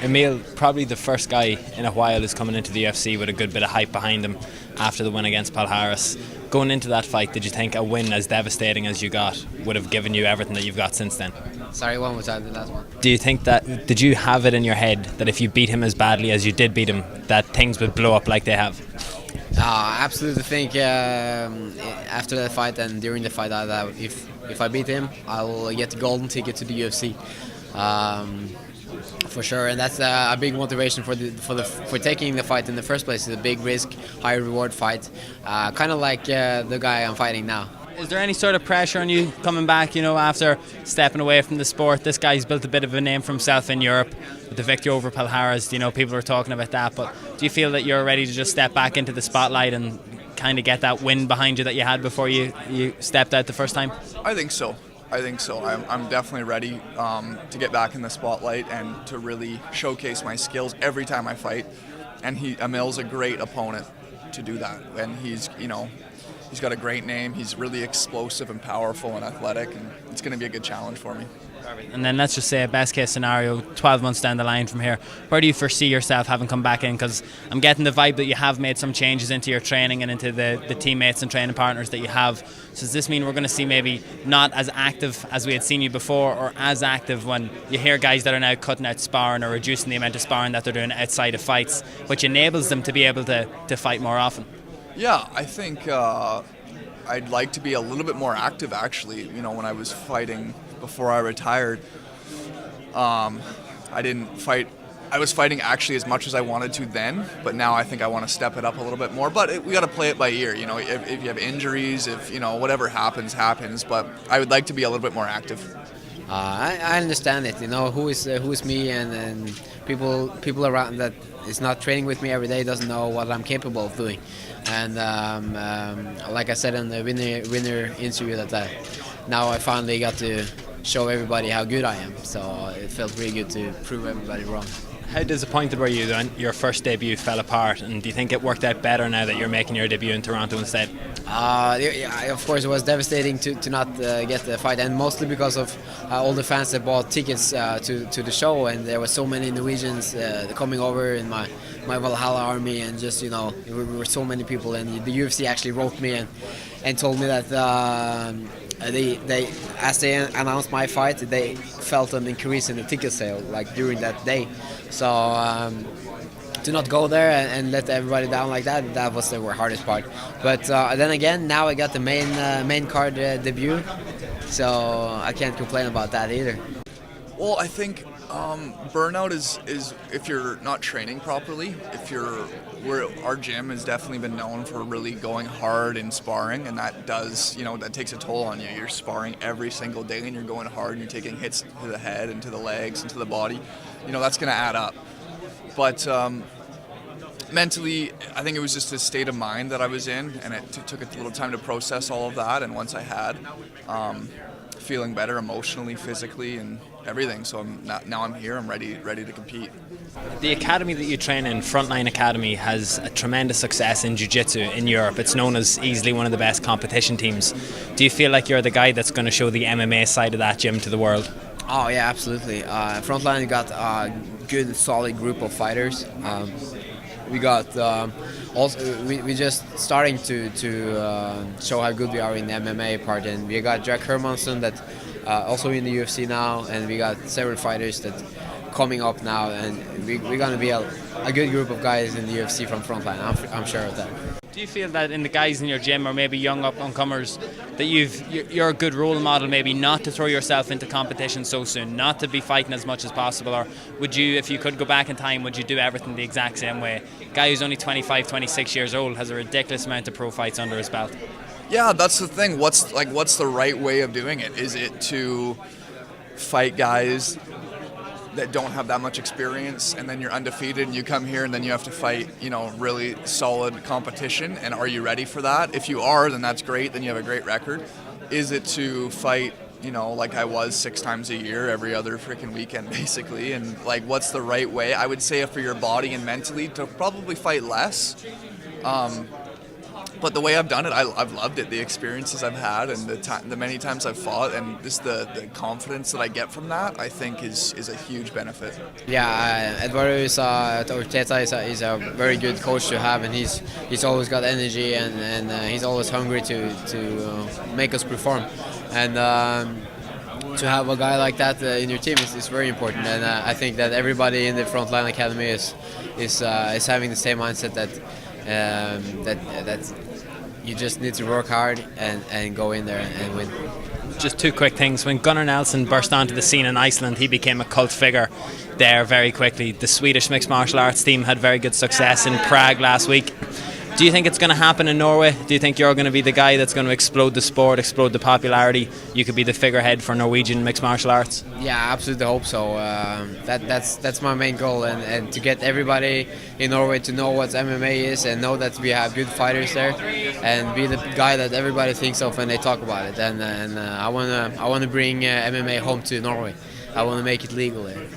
Emil, probably the first guy in a while who's coming into the UFC with a good bit of hype behind him after the win against Palhares. Going into that fight, did you think a win as devastating as you got would have given you everything that you've got since then? Sorry, one more time, the last one. Do you think that, did you have it in your head that if you beat him as badly as you did beat him, that things would blow up like they have? I absolutely think after that fight and during the fight that if I beat him, I will get the golden ticket to the UFC. For sure, and that's a big motivation for taking the fight in the first place. It's a big risk, high reward fight, kind of like the guy I'm fighting now. Is there any sort of pressure on you coming back, after stepping away from the sport? This guy's built a bit of a name for himself in Europe with the victory over Palhares. People are talking about that, but do you feel that you're ready to just step back into the spotlight and kind of get that win behind you that you had before you stepped out the first time? I think so. I'm definitely ready to get back in the spotlight and to really showcase my skills every time I fight. And Emil's a great opponent to do that. And he's got a great name. He's really explosive and powerful and athletic, and it's going to be a good challenge for me. And then let's just say a best case scenario, 12 months down the line from here, where do you foresee yourself having come back in? Because I'm getting the vibe that you have made some changes into your training and into the teammates and training partners that you have. So does this mean we're going to see maybe not as active as we had seen you before, or as active when you hear guys that are now cutting out sparring or reducing the amount of sparring that they're doing outside of fights, which enables them to be able to fight more often? Yeah, I think I'd like to be a little bit more active, actually. When I was fighting before I retired, I didn't fight. I was fighting actually as much as I wanted to then, but now I think I want to step it up a little bit more. But we got to play it by ear. If you have injuries, if whatever happens. But I would like to be a little bit more active. I understand it. Who is me, and people around that is not training with me every day doesn't know what I'm capable of doing. And like I said in the winner interview, that now I finally got to show everybody how good I am. So it felt really good to prove everybody wrong. How disappointed were you when your first debut fell apart, and do you think it worked out better now that you're making your debut in Toronto instead? Of course, it was devastating to not get the fight, and mostly because of all the fans that bought tickets to the show, and there were so many Norwegians coming over in my Valhalla army, and just we were so many people, and the UFC actually wrote me and told me that they as they announced my fight, they felt an increase in the ticket sale during that day. So to not go there and let everybody down like that was the hardest part. But then again, now I got the main card debut, so I can't complain about that either. Well, I think burnout is if you're not training properly. Our gym has definitely been known for really going hard in sparring, and that does, that takes a toll on you. You're sparring every single day, and you're going hard, and you're taking hits to the head and to the legs and to the body. That's going to add up. But mentally, I think it was just a state of mind that I was in, and it took a little time to process all of that. And once I had, feeling better emotionally, physically, and everything. So now I'm here. I'm ready to compete. The academy that you train in, Frontline Academy, has a tremendous success in jiu-jitsu in Europe. It's known as easily one of the best competition teams. Do you feel like you're the guy that's going to show the MMA side of that gym to the world? Oh yeah, absolutely. Frontline got a good, solid group of fighters. We got also we just starting to show how good we are in the MMA part, and we got Jack Hermansson that also in the UFC now, and we got several fighters that coming up now, and we're gonna be a good group of guys in the UFC from Frontline. I'm sure of that. Do you feel that in the guys in your gym, or maybe young up-and-comers, that you're a good role model, maybe not to throw yourself into competition so soon, not to be fighting as much as possible? Or would you, if you could go back in time, would you do everything the exact same way? A guy who's only 25, 26 years old has a ridiculous amount of pro fights under his belt. Yeah, that's the thing. What's the right way of doing it? Is it to fight guys that don't have that much experience, and then you're undefeated, and you come here and then you have to fight, really solid competition? And are you ready for that? If you are, then that's great. Then you have a great record. Is it to fight, like I was 6 times a year, every other freaking weekend, basically? And what's the right way? I would say for your body and mentally to probably fight less. But the way I've done it, I've loved it. The experiences I've had and the many times I've fought, and just the confidence that I get from that, I think is a huge benefit. Yeah, Eduardo Orteta is a very good coach to have, and he's always got energy, and he's always hungry to make us perform. And to have a guy like that in your team is very important. And I think that everybody in the Frontline Academy is having the same mindset that you just need to work hard and go in there and win. Just two quick things. When Gunnar Nelson burst onto the scene in Iceland, he became a cult figure there very quickly. The Swedish mixed martial arts team had very good success in Prague last week. Do you think it's going to happen in Norway? Do you think you're going to be the guy that's going to explode the sport, explode the popularity? You could be the figurehead for Norwegian mixed martial arts? Yeah, I absolutely hope so. That's my main goal, and to get everybody in Norway to know what MMA is and know that we have good fighters there, and be the guy that everybody thinks of when they talk about it. And I wanna bring MMA home to Norway. I want to make it legal there.